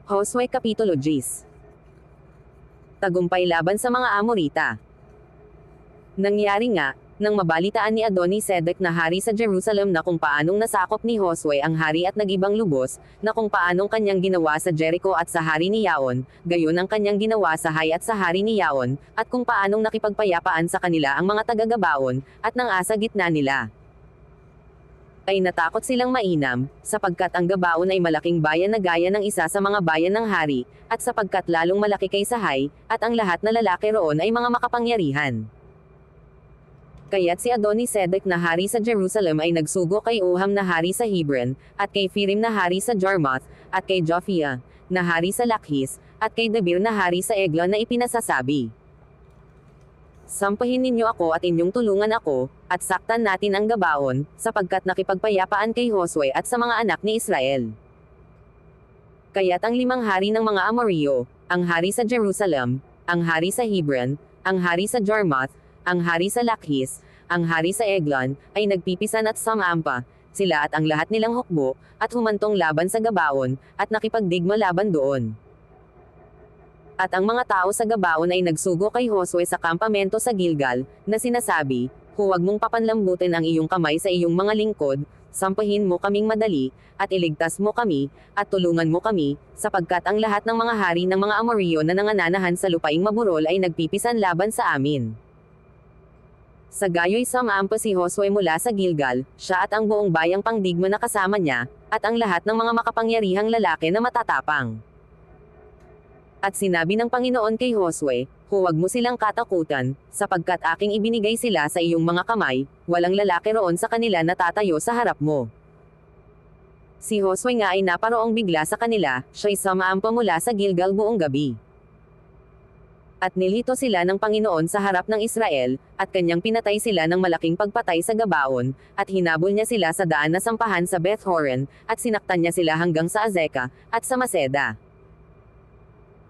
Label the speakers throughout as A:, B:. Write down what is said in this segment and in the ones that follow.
A: Josue Kapitulo 10. Tagumpay laban sa mga Amorita. Nangyari nga, nang mabalitaan ni Adoni-Sedec na hari sa Jerusalem na kung paanong nasakop ni Josue ang hari at nag-ibang lubos, na kung paanong kanyang ginawa sa Jericho at sa hari ni Yaon, gayon ang kanyang ginawa sa Hai at sa hari ni Yaon, at kung paanong nakipagpayapaan sa kanila ang mga taga-Gabaon, at nang asa gitna nila. Ay natakot silang mainam, sapagkat ang Gabaon ay malaking bayan na gaya ng isa sa mga bayan ng hari, at sapagkat lalong malaki kaysa Hai, at ang lahat na lalaki roon ay mga makapangyarihan. Kaya't si Adoni-Sedec na hari sa Jerusalem ay nagsugo kay Oham na hari sa Hebron, at kay Phirim na hari sa Jarmuth, at kay Jophia, na hari sa Lakhis, at kay Debir na hari sa Eglon na ipinasasabi. Sampahin ninyo ako at inyong tulungan ako, at saktan natin ang Gabaon, sapagkat nakipagpayapaan kay Josue at sa mga anak ni Israel. Kaya't ang 5 hari ng mga Amorreo, ang hari sa Jerusalem, ang hari sa Hebron, ang hari sa Jarmuth, ang hari sa Lakhis, ang hari sa Eglon, ay nagpipisan at sumampa, sila at ang lahat nilang hukbo, at humantong laban sa Gabaon, at nakipagdigma laban doon. At ang mga tao sa Gabaon ay nagsugo kay Josue sa kampamento sa Gilgal, na sinasabi, huwag mong papanlambutin ang iyong kamay sa iyong mga lingkod, sampahin mo kaming madali, at iligtas mo kami, at tulungan mo kami, sapagkat ang lahat ng mga hari ng mga Amorreo na nangananahan sa lupaing maburol ay nagpipisan laban sa amin. Sa gayo'y sumampa si Josue mula sa Gilgal, siya at ang buong bayang pangdigma na kasama niya, at ang lahat ng mga makapangyarihang lalaki na matatapang. At sinabi ng Panginoon kay Josue, huwag mo silang katakutan, sapagkat aking ibinigay sila sa iyong mga kamay, walang lalaki roon sa kanila na tatayo sa harap mo. Si Josue nga ay naparoong bigla sa kanila, siya'y sumampa mula sa Gilgal buong gabi. At nilito sila ng Panginoon sa harap ng Israel, at kanyang pinatay sila ng malaking pagpatay sa Gabaon, at hinabol niya sila sa daan na sampahan sa Beth-horon, at sinaktan niya sila hanggang sa Azekah, at sa Maseda.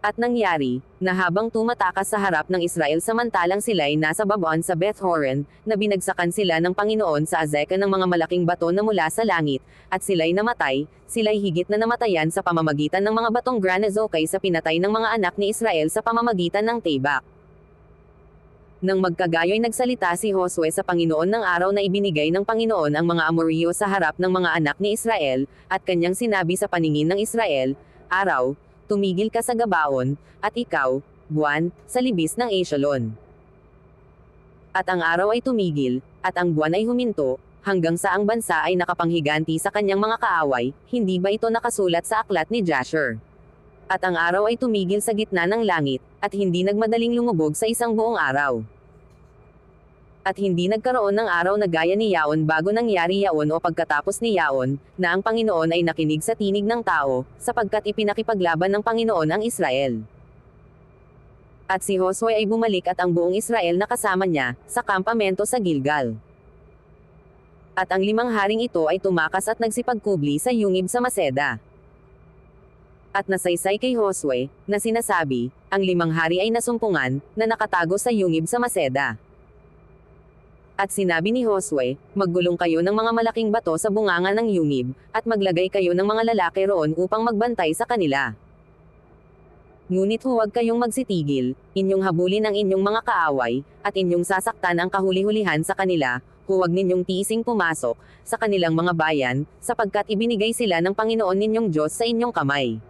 A: At nangyari, na habang tumatakas sa harap ng Israel samantalang sila'y nasa babaan sa Beth-horon, na binagsakan sila ng Panginoon sa Azekah ng mga malaking bato na mula sa langit, at sila'y namatay, sila'y higit na namatayan sa pamamagitan ng mga batong granizo kaysa pinatay ng mga anak ni Israel sa pamamagitan ng Tabak. Nang magkagayo'y nagsalita si Josue sa Panginoon ng araw na ibinigay ng Panginoon ang mga Amorreo sa harap ng mga anak ni Israel, at kanyang sinabi sa paningin ng Israel, araw, tumigil ka sa Gabaon, at ikaw, buwan, sa libis ng Eshalon. At ang araw ay tumigil, at ang buwan ay huminto, hanggang sa ang bansa ay nakapanghiganti sa kanyang mga kaaway, hindi ba ito nakasulat sa aklat ni Jasher? At ang araw ay tumigil sa gitna ng langit, at hindi nagmadaling lumubog sa isang buong araw. At hindi nagkaroon ng araw na gaya ni Yaon bago nangyari Yaon o pagkatapos ni Yaon, na ang Panginoon ay nakinig sa tinig ng tao, sapagkat ipinakipaglaban ng Panginoon ang Israel. At si Josue ay bumalik at ang buong Israel na kasama niya, sa kampamento sa Gilgal. At ang 5 haring ito ay tumakas at nagsipagkubli sa yungib sa Maseda. At nasaysay kay Josue, na sinasabi, ang 5 hari ay nasumpungan, na nakatago sa yungib sa Maseda. At sinabi ni Josue, maggulong kayo ng mga malaking bato sa bunganga ng yungib, at maglagay kayo ng mga lalaki roon upang magbantay sa kanila. Ngunit huwag kayong magsitigil, inyong habulin ang inyong mga kaaway, at inyong sasaktan ang kahuli-hulihan sa kanila, huwag ninyong tiising pumasok, sa kanilang mga bayan, sapagkat ibinigay sila ng Panginoon ninyong Diyos sa inyong kamay.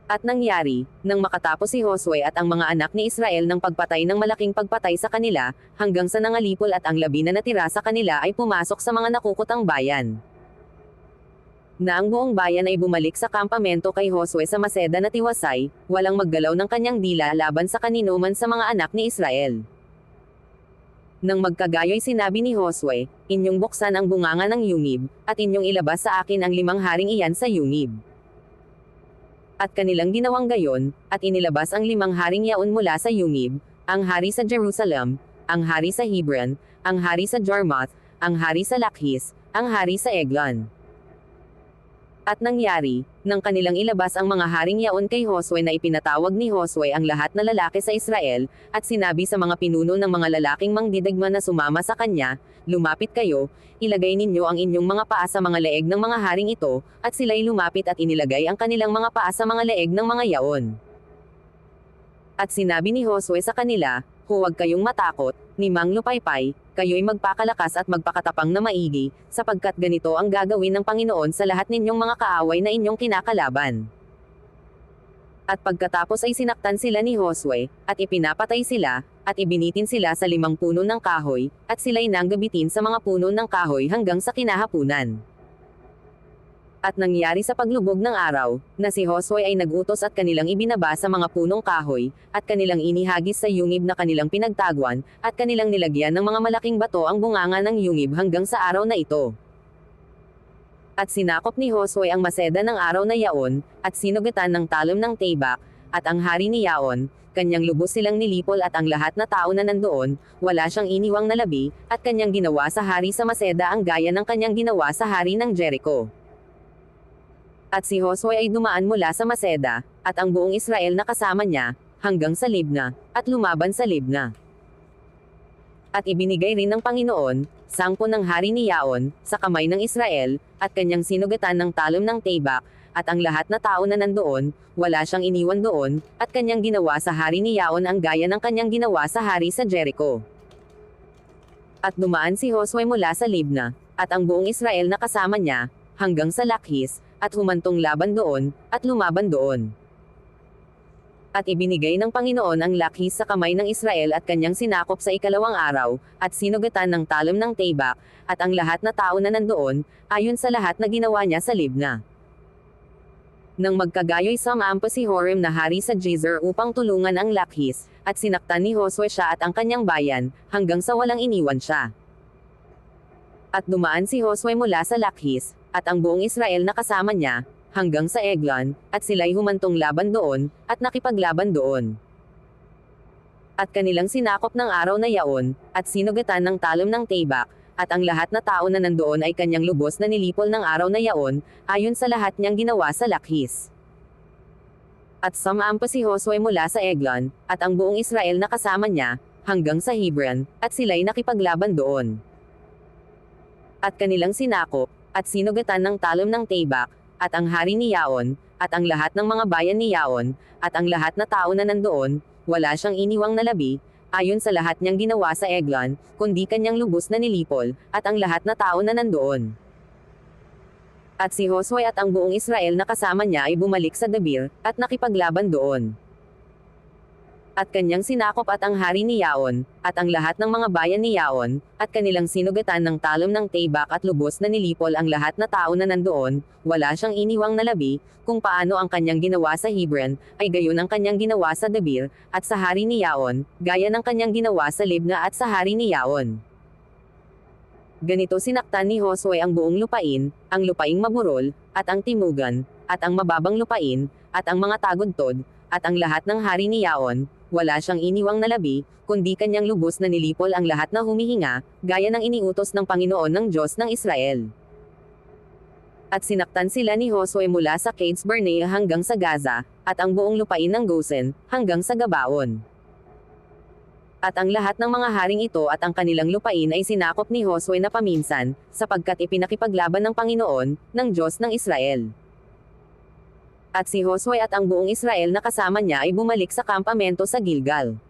A: At nangyari, nang makatapos si Josue at ang mga anak ni Israel ng pagpatay ng malaking pagpatay sa kanila, hanggang sa nangalipol at ang 10 na natira sa kanila ay pumasok sa mga nakukutang bayan. Na ang buong bayan ay bumalik sa kampamento kay Josue sa Maseda na tiwasay, walang maggalaw ng kanyang dila laban sa kanino man sa mga anak ni Israel. Nang magkagayo'y sinabi ni Josue, inyong buksan ang bunganga ng yungib, at inyong ilabas sa akin ang 5 haring iyan sa yungib. At kanilang ginawang gayon, at inilabas ang 5 haring yaon mula sa yungib, ang hari sa Jerusalem, ang hari sa Hebron, ang hari sa Jarmuth, ang hari sa Lakhis, ang hari sa Eglon. At nangyari, nang kanilang ilabas ang mga haring yaon kay Josue na ipinatawag ni Josue ang lahat na lalaki sa Israel, at sinabi sa mga pinuno ng mga lalaking mangdidigma na sumama sa kanya, lumapit kayo, ilagay ninyo ang inyong mga paa sa mga leeg ng mga haring ito, at sila'y lumapit at inilagay ang kanilang mga paa sa mga leeg ng mga yaon. At sinabi ni Josue sa kanila, huwag kayong matakot, ni Mang Lupaypay, kayo'y magpakalakas at magpakatapang na maigi, sapagkat ganito ang gagawin ng Panginoon sa lahat ninyong mga kaaway na inyong kinakalaban. At pagkatapos ay sinaktan sila ni Josue, at ipinapatay sila, at ibinitin sila sa 5 puno ng kahoy, at sila'y nanggabitin sa mga puno ng kahoy hanggang sa kinahapunan. At nangyari sa paglubog ng araw, na si Josue ay nagutos at kanilang ibinaba sa mga punong kahoy, at kanilang inihagis sa yungib na kanilang pinagtaguan, at kanilang nilagyan ng mga malaking bato ang bunganga ng yungib hanggang sa araw na ito. At sinakop ni Josue ang Maseda ng araw na yaon, at sinugatan ng talom ng Tabak, at ang hari ni Yaon, kanyang lubos silang nilipol at ang lahat na tao na nandoon, wala siyang iniwang nalabi, at kanyang ginawa sa hari sa Maseda ang gaya ng kanyang ginawa sa hari ng Jericho. At si Josue ay dumaan mula sa Maseda, at ang buong Israel na kasama niya, hanggang sa Libna, at lumaban sa Libna. At ibinigay rin ng Panginoon, 10 ng hari ni Yaon, sa kamay ng Israel, at kanyang sinugatan ng talom ng Tabak, at ang lahat na tao na nandoon, wala siyang iniwan doon, at kanyang ginawa sa hari ni Yaon ang gaya ng kanyang ginawa sa hari sa Jericho. At dumaan si Josue mula sa Libna, at ang buong Israel na kasama niya, hanggang sa Lakhis, at humantong laban doon, at lumaban doon. At ibinigay ng Panginoon ang Lakhis sa kamay ng Israel at kanyang sinakop sa 2nd araw, at sinugatan ng talom ng Tabak, at ang lahat na tao na nandoon, ayon sa lahat na ginawa niya sa Libna. Nang magkagayoy sumampa si Joram na hari sa Jazer upang tulungan ang Lakhis, at sinaktan ni Josue siya at ang kanyang bayan, hanggang sa walang iniwan siya. At dumaan si Josue mula sa Lakhis, at ang buong Israel na kasama niya, hanggang sa Eglon, at sila'y humantong laban doon, at nakipaglaban doon. At kanilang sinakop ng araw na yaon, at sinugatan ng talom ng Tabak, at ang lahat na tao na nandoon ay kanyang lubos na nilipol ng araw na yaon, ayon sa lahat niyang ginawa sa Lakhis. At sumampa si Josue mula sa Eglon, at ang buong Israel na kasama niya, hanggang sa Hebron, at sila'y nakipaglaban doon. At kanilang sinakop, at sinugatan ng talom ng Tabak, at ang hari ni Yaon, at ang lahat ng mga bayan ni Yaon, at ang lahat na tao na nandoon, wala siyang iniwang nalabi, ayon sa lahat niyang ginawa sa Eglon, kundi kanyang lubos na nilipol, at ang lahat na tao na nandoon. At si Josue at ang buong Israel na kasama niya ay bumalik sa Debir, at nakipaglaban doon. At kanyang sinakop at ang hari ni Yaon, at ang lahat ng mga bayan ni Yaon, at kanilang sinugatan ng talom ng Tabak at lubos na nilipol ang lahat na tao na nandoon, wala siyang iniwang nalabi, kung paano ang kanyang ginawa sa Hebron, ay gayon ang kanyang ginawa sa Debir, at sa hari ni Yaon, gaya ng kanyang ginawa sa Libna at sa hari ni Yaon. Ganito sinaktan ni Josue ang buong lupain, ang lupaing maburol, at ang timugan, at ang mababang lupain, at ang mga tagudtod, at ang lahat ng hari ni Yaon, wala siyang iniwang nalabi, kundi kanyang lubos na nilipol ang lahat na humihinga, gaya ng iniutos ng Panginoon ng Diyos ng Israel. At sinaktan sila ni Josue mula sa Cades Barnea hanggang sa Gaza, at ang buong lupain ng Gosen, hanggang sa Gabaon. At ang lahat ng mga haring ito at ang kanilang lupain ay sinakop ni Josue na paminsan, sapagkat ipinakipaglaban ng Panginoon, ng Diyos ng Israel. At si Josue at ang buong Israel na kasama niya ay bumalik sa kampamento sa Gilgal.